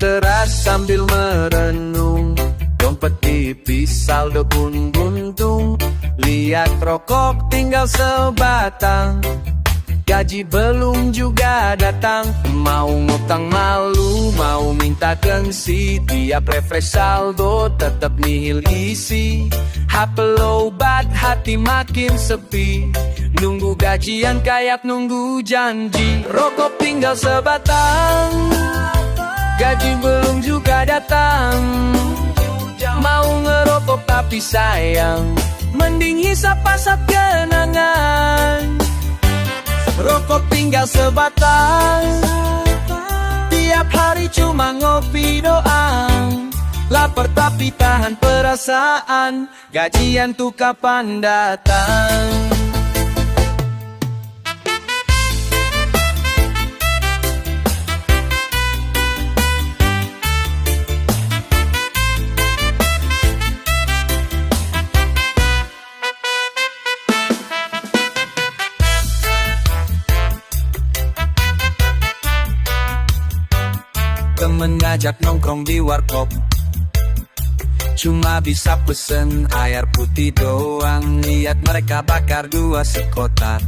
teras sambil merenung. Dompet tipis saldo pun buntung. Lihat rokok tinggal sebatang, gaji belum juga datang. Mau ngutang malu, mau minta gengsi. Tiap refresh saldo tetap nihil isi. HP lobat, hati makin sepi. Nunggu gajian kayak nunggu janji. Rokok tinggal sebatang, gaji belum juga datang. Mau ngerokok tapi sayang, mending hisap asap kenangan. Rokok tinggal sebatang, tiap hari cuma ngopi doang. Lapar tapi tahan perasaan, gajian tuh kapan datang. Temen ngajak nongkrong di warkop, cuma bisa pesen air putih doang. Lihat mereka bakar 2 sekotak,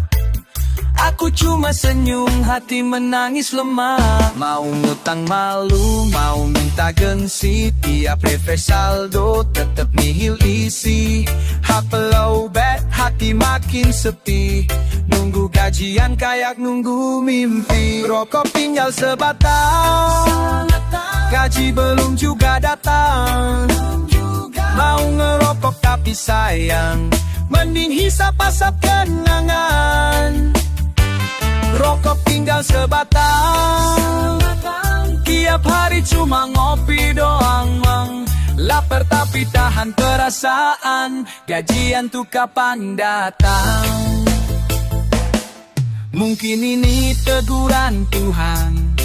aku cuma senyum, hati menangis lemah. Mau ngutang malu, mau minta gengsi. Tiap refresh saldo tetap nihil isi. HP lowbat, hati makin sepi. Nunggu gajian kayak nunggu mimpi. Rokok tinggal sebatang, gaji belum juga datang. Mau ngerokok tapi sayang, mending hisap asap kenangan. Rokok tinggal sebatang, tiap hari cuma ngopi doang. Lapar tapi tahan perasaan, gajian tuh kapan datang. Mungkin ini teguran Tuhan,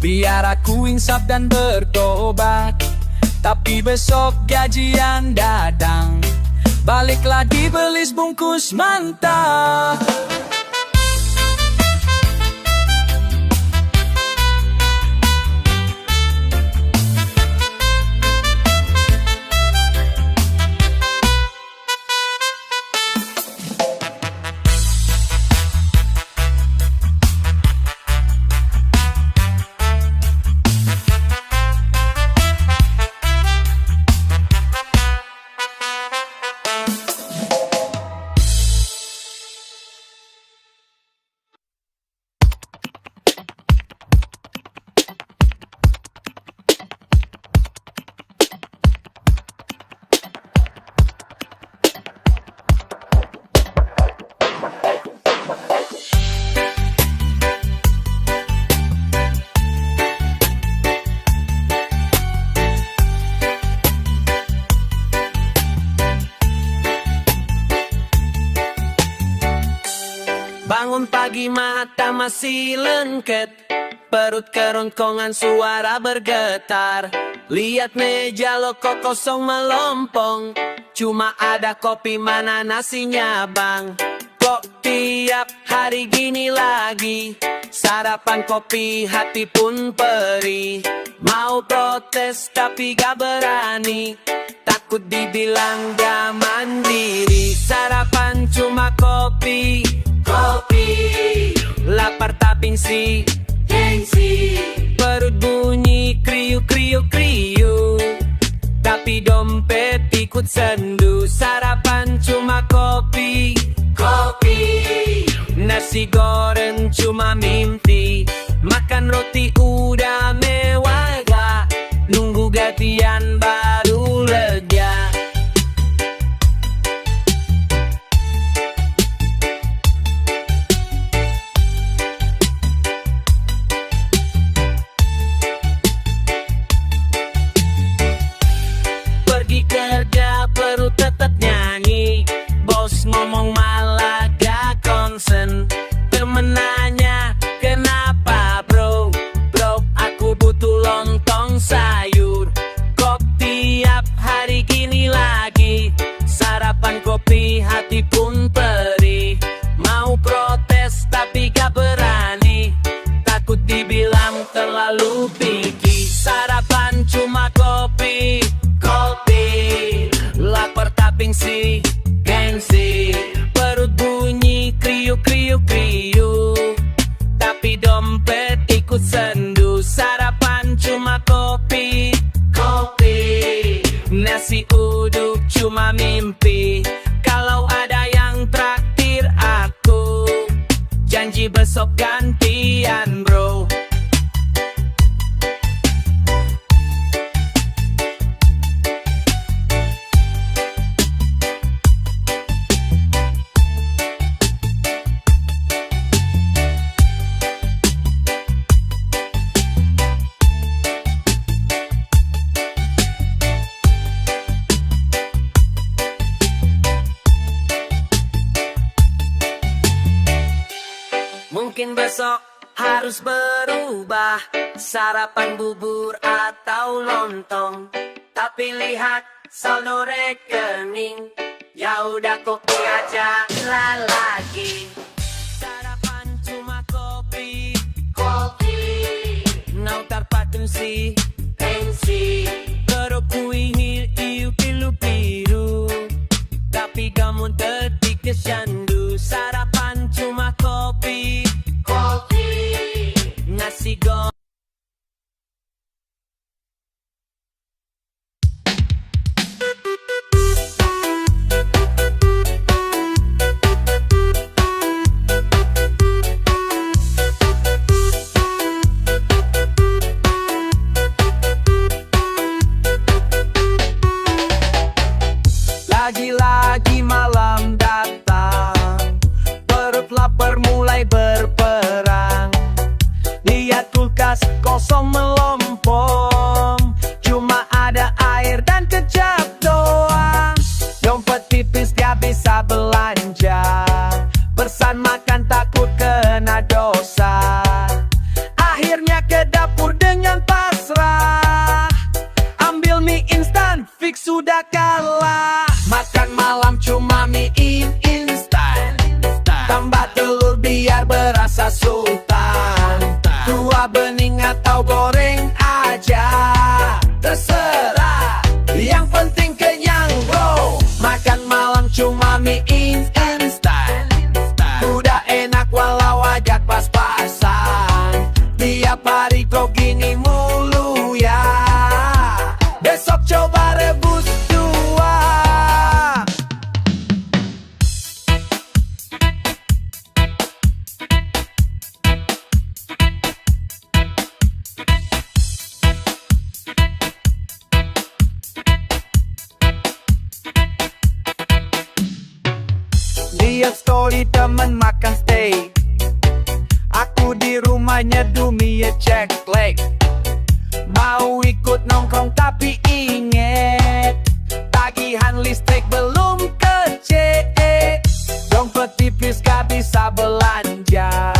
biar aku insaf dan bertobat. Tapi besok gajian dadang, balik lagi beli sebungkus mantap. Bangun pagi mata masih lengket, perut kerongkongan suara bergetar. Lihat meja loko kosong melompong, cuma ada kopi mana nasinya bang. Kok tiap hari gini lagi, sarapan kopi hati pun perih. Mau protes tapi gak berani, takut dibilang gak mandiri. Sarapan cuma kopi, lapar tapi gengsi. Perut bunyi kriuk kriuk kriuk, tapi dompet ikut sendu. Sarapan cuma kopi, nasi goreng cuma mimpi. Makan roti udah mewah gak, nunggu gajian baru lega. Kerja perlu tetap nyanyi, bos ngomong malah gak konsen. Temen kopi. Nasi uduk cuma mimpi. Kalau ada yang traktir aku, janji besok gantian bro. Mungkin besok harus berubah, sarapan bubur atau lontong. Tapi lihat saldo rekening, ya udah kopi aja lah lagi. Sarapan cuma kopi. Nau terpatensi pensi. Pero kuingin iu pilu-pilu, tapi kamu tetik kesyandu. Sarapan cuma kopi. Nasi goreng. Lagi-lagi malam datang, perut lapar mulai berperang. Lihat kulkas kosong melompong, cuma ada air dan kecap doang. Dompet tipis gak bisa belanja, bersan makan takut kena dosa. Akhirnya ke dapur dengan pasrah, ambil mie instan, fix sudah kalah. Makan malam cuma mie instan, tambah telur biar berasa sultan. Dua bening atau goreng aja, terserah, yang penting kenyang bro. Makan malam cuma mie instan, udah enak walau agak pas-pasan. Tiap hari kok gini mulu ya, besok coba rebus dua. Lihat story temen makan steak, aku di rumahnya dumie cek leg. Mau ikut nongkrong tapi inget, tagihan listrik belum kecek. Dompet tipis gak bisa belanja,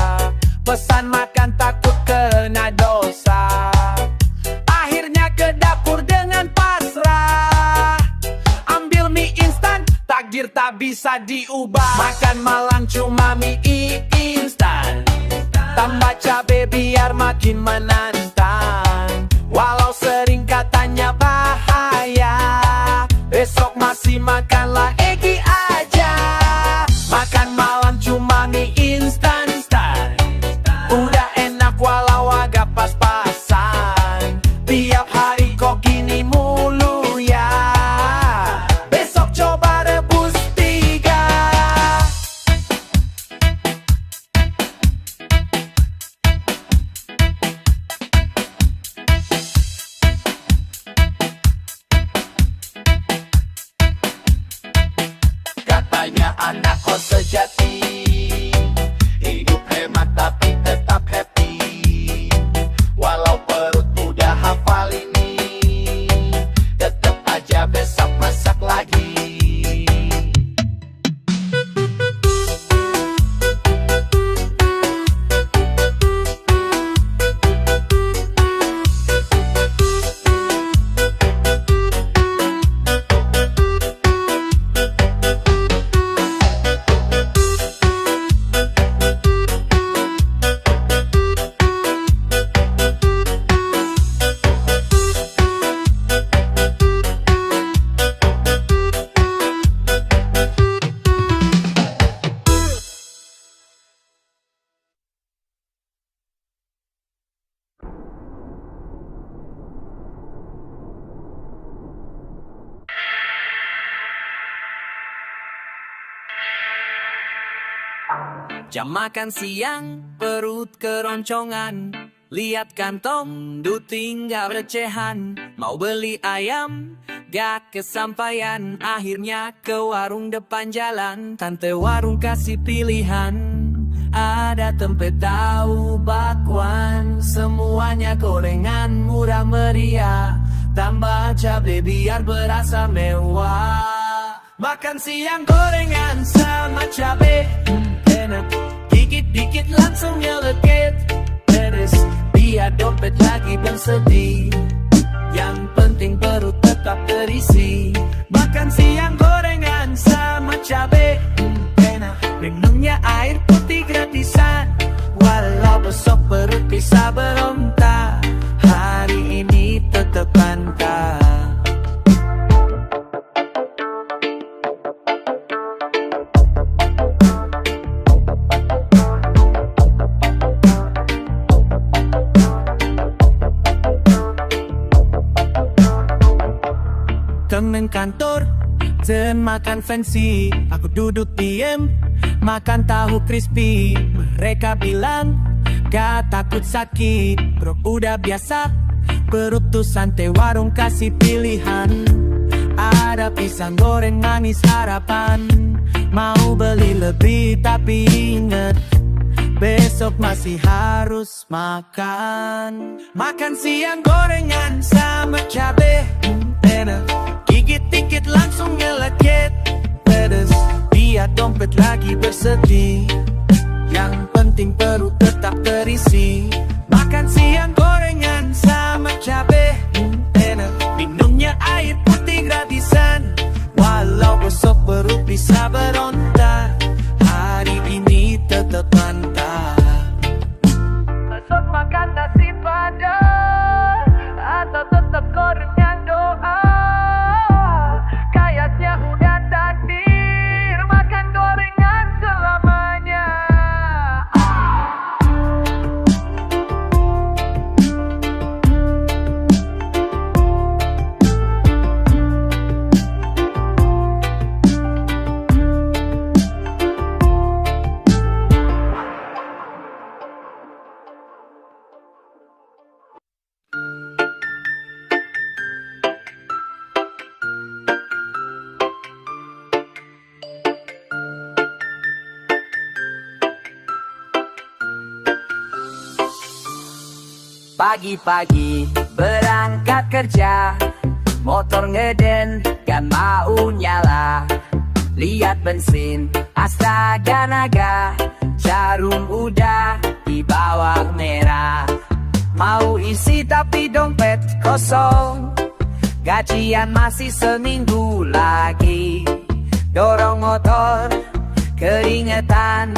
pesan makan takut kena dosa. Akhirnya ke dapur dengan pasrah, ambil mie instan, takdir tak bisa diubah. Makan malam cuma mie instan, tambah cabe biar makin menantang. Walau sering katanya bahaya, besok masih makanlah egi aja. Makan malam cuma mie instan, udah enak walau agak pas-pasan. Tiap hari kok gini mulu ya, besok coba rebus tiga. Katanya anak kos sejati, hidup hemat tapi tetap happy. Walau perut udah hafal ini, Jam makan siang, perut keroncongan. Lihat kantong, du tinggal recehan. Mau beli ayam, gak kesampaian. Akhirnya ke warung depan jalan. Tante warung kasih pilihan. Ada tempe tahu bakwan, semuanya gorengan murah meriah. Tambah cabai biar berasa mewah. Makan siang gorengan sama cabai, enak. Dikit-dikit langsung nyelekit, beres. Biar dompet lagi bersedih, yang penting perut tetap terisi. Makan siang gorengan sama cabai, enak. Minumnya air putih gratisan, walau besok perut bisa berontak. Hari ini tetap mantap. Temen kantor dan makan fancy, aku duduk diem makan tahu crispy. Mereka bilang gak takut sakit, bro udah biasa. Perut tuh santai, warung kasih pilihan. Ada pisang goreng manis harapan. Mau beli lebih tapi inget, besok masih harus makan. Makan siang gorengan sama cabai, enak. Dikit-dikit langsung nyelekit, pedes. Biar dompet lagi bersedih, yang penting perut tetap terisi. Makan siang gorengan sama cabai, enak. Minumnya air putih gratisan, walau besok perut bisa berontak. Hari ini tetap mantap. Besok makan nasi padang, atau tetap gorengan doa. Kayaknya udah takdir makan gorengan selamanya. Pagi-pagi berangkat kerja, motor ngeden gak mau nyala. Lihat bensin, astaga naga, jarum udah di bawah merah. Mau isi tapi dompet kosong, gajian masih seminggu lagi. Dorong motor, keringetan,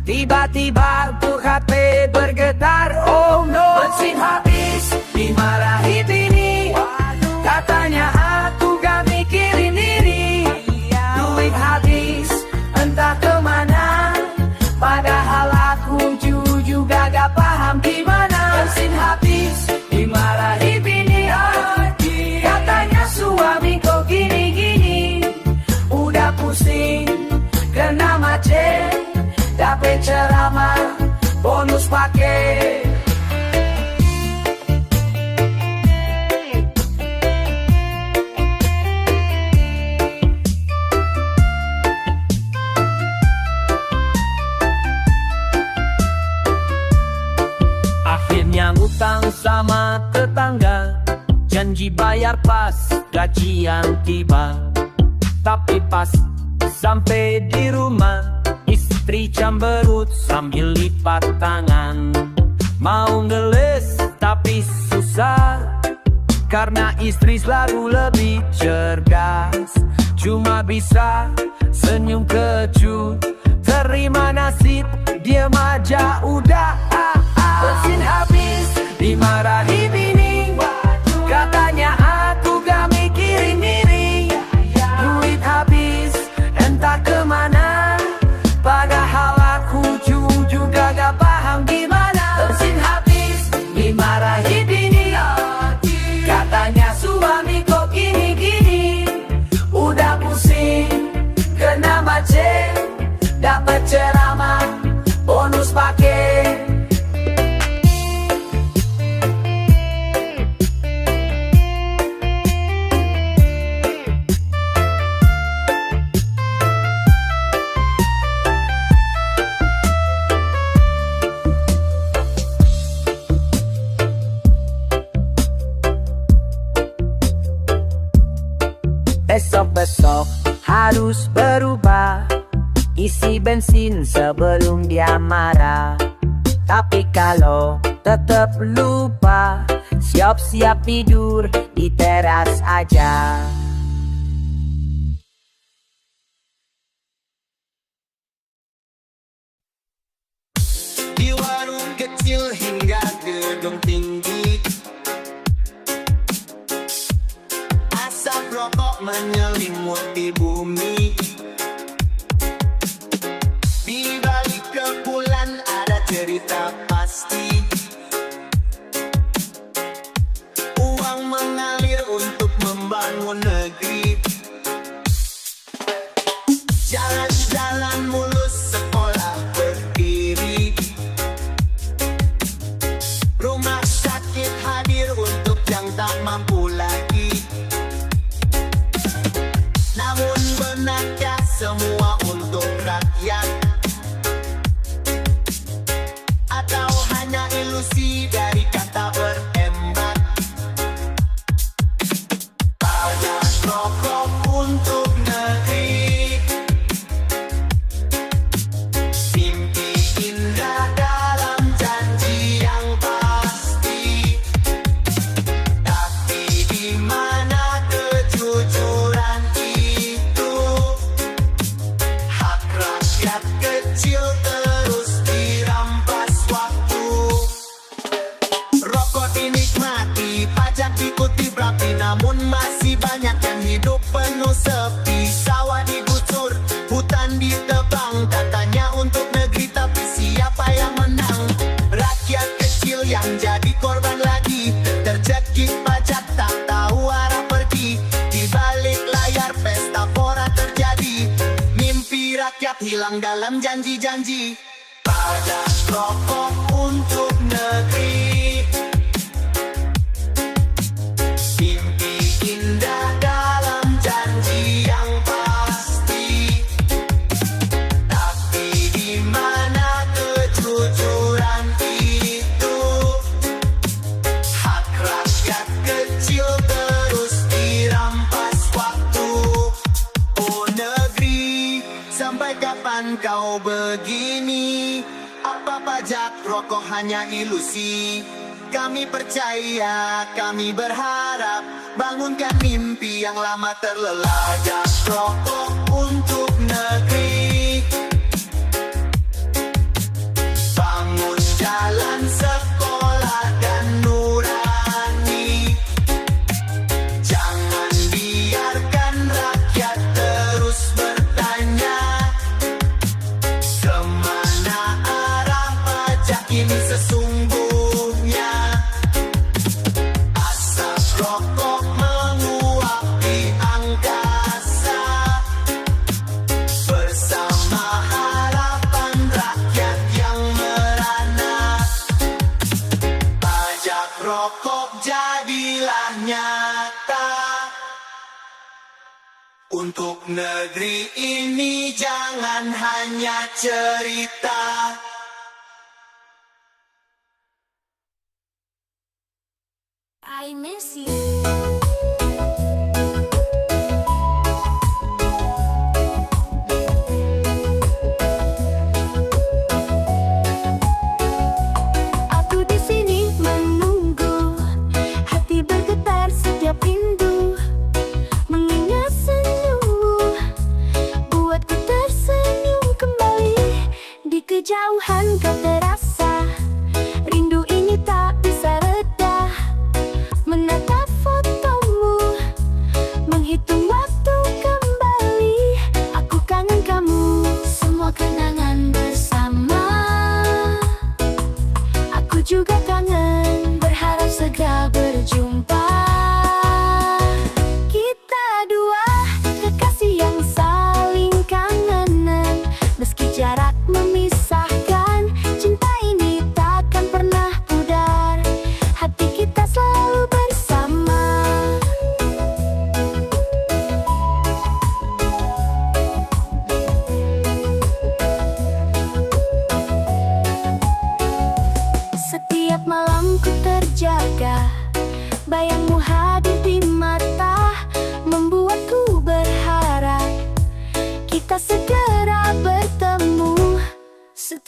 tiba-tiba tuh HP bergetar. Oh no, bensin habis, dimarahi bini. Katanya aku gak mikirin diri. Duit habis, entah kemana. Padahal aku juga gak paham gimana. Bensin habis, dimarahi bini. Katanya suami kok gini-gini. Udah pusing, kena macet. Dapet ceramah, bonus pakai. Akhirnya ngutang sama tetangga, janji bayar pas gajian tiba. Tapi pas sampai di rumah, istri cemberut sambil lipat tangan. Mau ngeles tapi susah, karena istri selalu lebih cerdas. Cuma bisa senyum kecut, terima nasib, diam aja udah. Bensin habis, dimarahi bini. Katanya aku gak mikirin diri. Duit habis, entah kemana. Padahal aku juga gak paham gimana. Bensin habis, dimarahi bini. Katanya suami kok gini-gini. Udah pusing, kena macet. Dapet ceramah, Besok-besok harus berubah, isi bensin sebelum dia marah. Tapi kalau tetap lupa, siap-siap tidur di teras aja. Di warung kecil hingga gedung tinggi, asap rokok menyelimuti bumi. Di balik kepulan ada cerita pasti, uang mengalir untuk membangun negeri. Jalan-jalan mulus, sekolah berdiri, rumah sakit hadir untuk yang tak mampu lagi. Namun benarkah semua untuk rakyat? Atau hanya ilusi dari kata berembat? Pajak rokok untuk negeri, mimpi indah dalam janji yang pasti. Tapi di mana kejujuran itu? Hak rakyat kecil terus dirampas waktu. Rokok dinikmati, pajak dikutip rapi, namun masih banyak yang hidup penuh sepi. Sawah digusur, hutan ditebang, katanya untuk negeri, tapi siapa yang menang? Rakyat kecil yang jadi korban lagi, terjekit pajak tak tahu arah pergi. Di balik layar pesta pora terjadi, mimpi rakyat hilang dalam janji-janji. Pajak rokok untuk negeri, mimpi indah dalam janji yang pasti. Tapi di mana kejujuran itu? Hak rakyat kecil terus dirampas waktu. Oh negeri, sampai kapan kau begini? Apa pajak rokok hanya ilusi? Kami percaya, kami berharap, bangunkan mimpi yang lama terlelap. Pajak rokok untuk negeri, bangun jalan sekolah dan nurani. Jangan biarkan rakyat terus bertanya, kemana arah pajak ini sesungguhnya? Asap rokok menguap di angkasa, bersama harapan rakyat yang merana. Pajak rokok jadilah nyata. Untuk negeri ini jangan hanya cerita. I miss you. Aku di sini menunggu, hati bergetar setiap rindu, mengingat senyummu, buatku tersenyum kembali. Di kejauhan kau terasa, rindu ini tak bisa reda. Menatap fotomu, menghitung waktu kembali. Aku kangen kamu, semua kenangan bersama. Aku juga kangen, berharap segera berjumpa.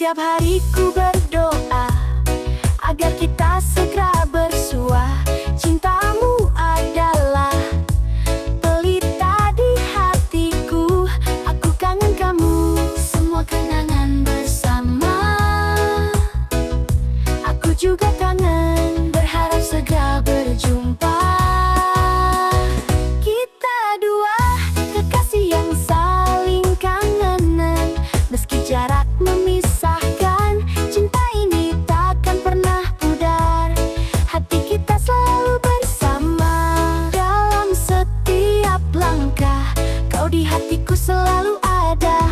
Setiap hari ku berdoa agar kita segera bersua. Cintamu adalah pelita di hatiku. Aku kangen kamu, semua kenangan bersama. Aku juga kangen, berharap segera berjumpa. Kita dua kekasih yang saling kangenan, meski jarak memisahkan. Cinta ini takkan pernah pudar, hati kita selalu bersama. Dalam setiap langkah, kau di hatiku selalu ada.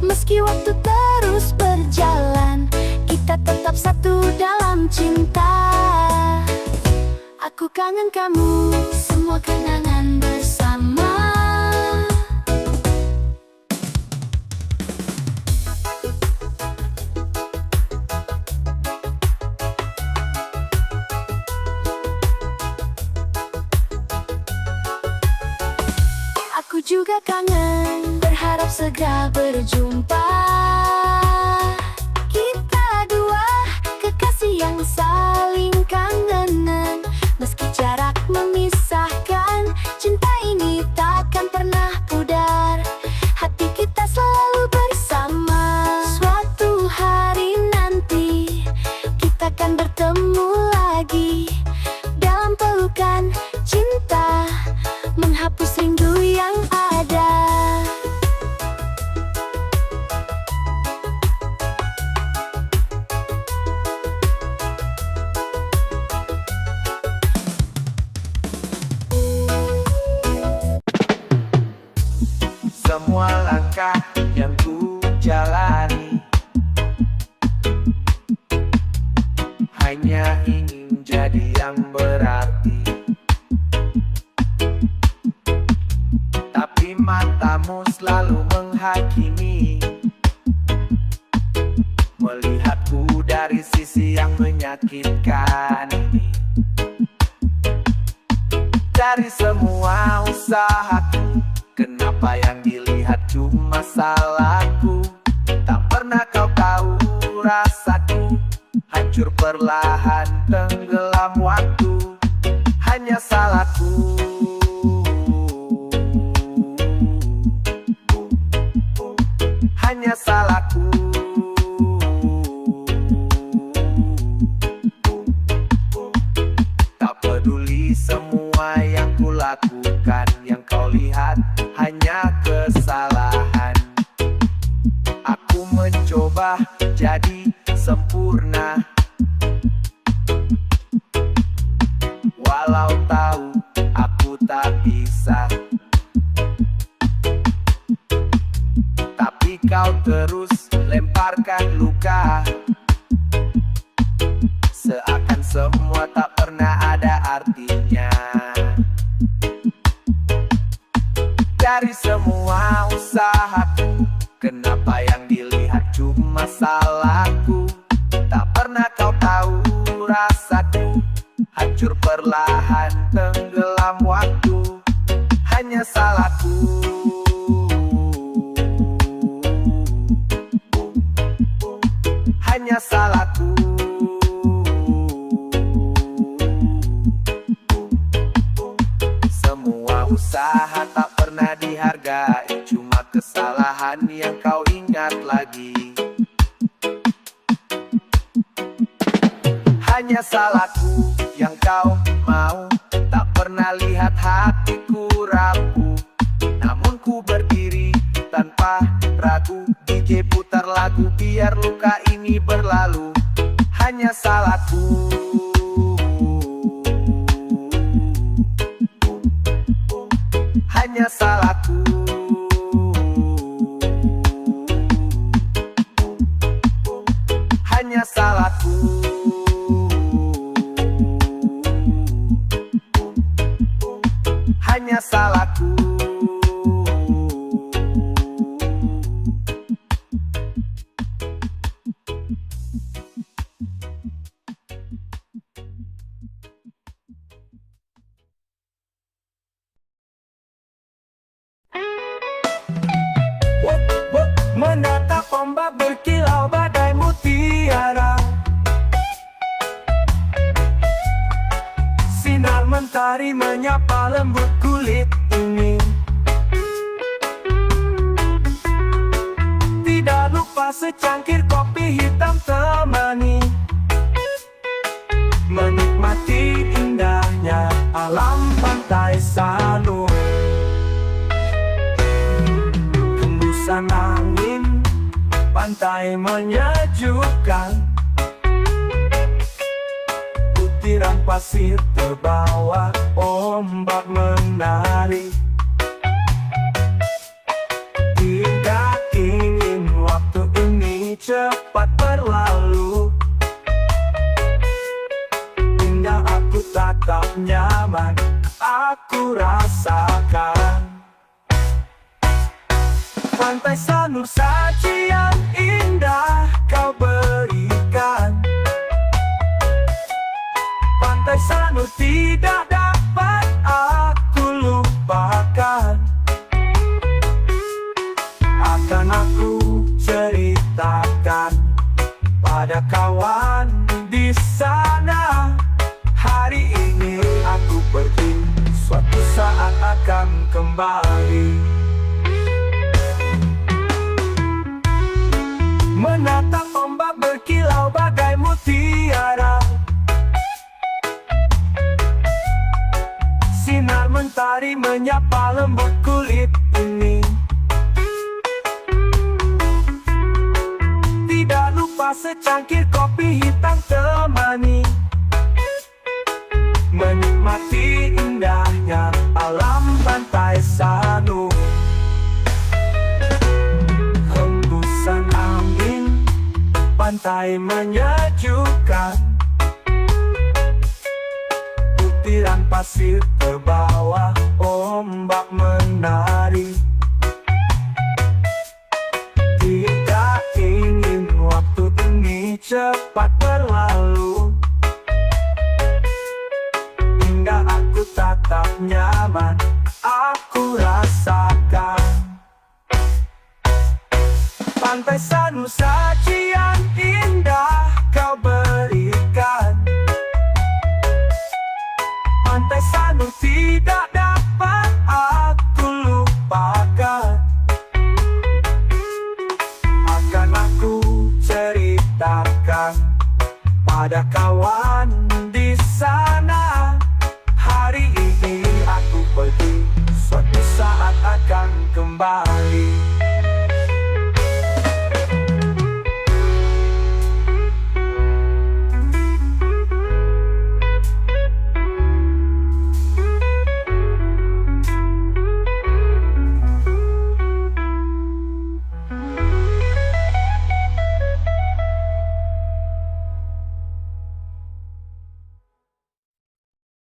Meski waktu terus berjalan, kita tetap satu dalam cinta. Aku kangen kamu, semua kenangan bersama. Aku juga kangen, berharap segera berjumpa. Kita dua kekasih yang saling kangenan, meski jarak memisahkan. Cinta ini takkan pernah pudar, hati kita selalu bersama. Suatu hari nanti kita akan bertemu lagi dalam pelukan cinta, menghapus rindu yang ada. Semua langkah yang ku jalani hanya ingin jadi yang berarti. Tapi matamu selalu menghakimi, melihatku dari sisi yang menyakitkan ini. Dari semua usahaku, kenapa yang dilihat cuma salahku? Tak pernah kau tahu rasaku, hancur perlahan tenggelam waktu. Hanya salahku, hanya salahku. Tak peduli semua yang kulakukan, yang kau lihat hanya kesalahan. Aku mencoba jadi sempurna, walau tahu aku tak bisa. Tapi kau terus lemparkan luka, seakan semua tak pernah ada artinya. Dari semua usahaku, kenapa yang dilihat cuma salahku? Tak pernah kau tahu rasaku, hancur perlahan tenggelam waktu. Hanya salahku, hanya salahku. Semua usaha tak pernah dihargai, cuma kesalahan yang kau ingat lagi. Hanya salahku yang kau mau, tak pernah lihat hatiku rapuh. Namun ku berdiri tanpa ragu, DJ putar lagu biar luka ini berlalu. Hanya salahku, hanya salahku. Hanya salahku, hanya salahku. Menatap ombak berkilau badai mentari menyapa lembut kulit ini. Tidak lupa secangkir kopi hitam temani, menikmati indahnya alam pantai Sanur. Hembusan angin pantai menyejukkan, butiran pasir terbawa ombak menari. Tidak ingin waktu ini cepat berlalu, hingga aku tatap nyaman, aku rasakan. Pantai Sanur sajian indah kau berikan. Pantai Sanur tidak dapat aku lupakan. Akan aku ceritakan pada kawan di sana. Hari ini aku pergi, suatu saat akan kembali. Menatap ombak berkilau bagai mutiara, sinar mentari menyapa lembut kulit ini. Tidak lupa secangkir kopi hitam temani, menikmati indahnya alam pantai Sanur. Hembusan angin pantai menyejukkan, butiran pasir terbawa ombak menari. Tidak ingin waktu ini cepat berlalu, hingga aku tatap nyaman, aku rasakan. Pantai Sanur sajian indah kau berikan. Pantai Sanur tidak dapat aku lupakan. Akan aku ceritakan pada kawan di sana. Hari ini aku pergi, suatu saat akan kembali.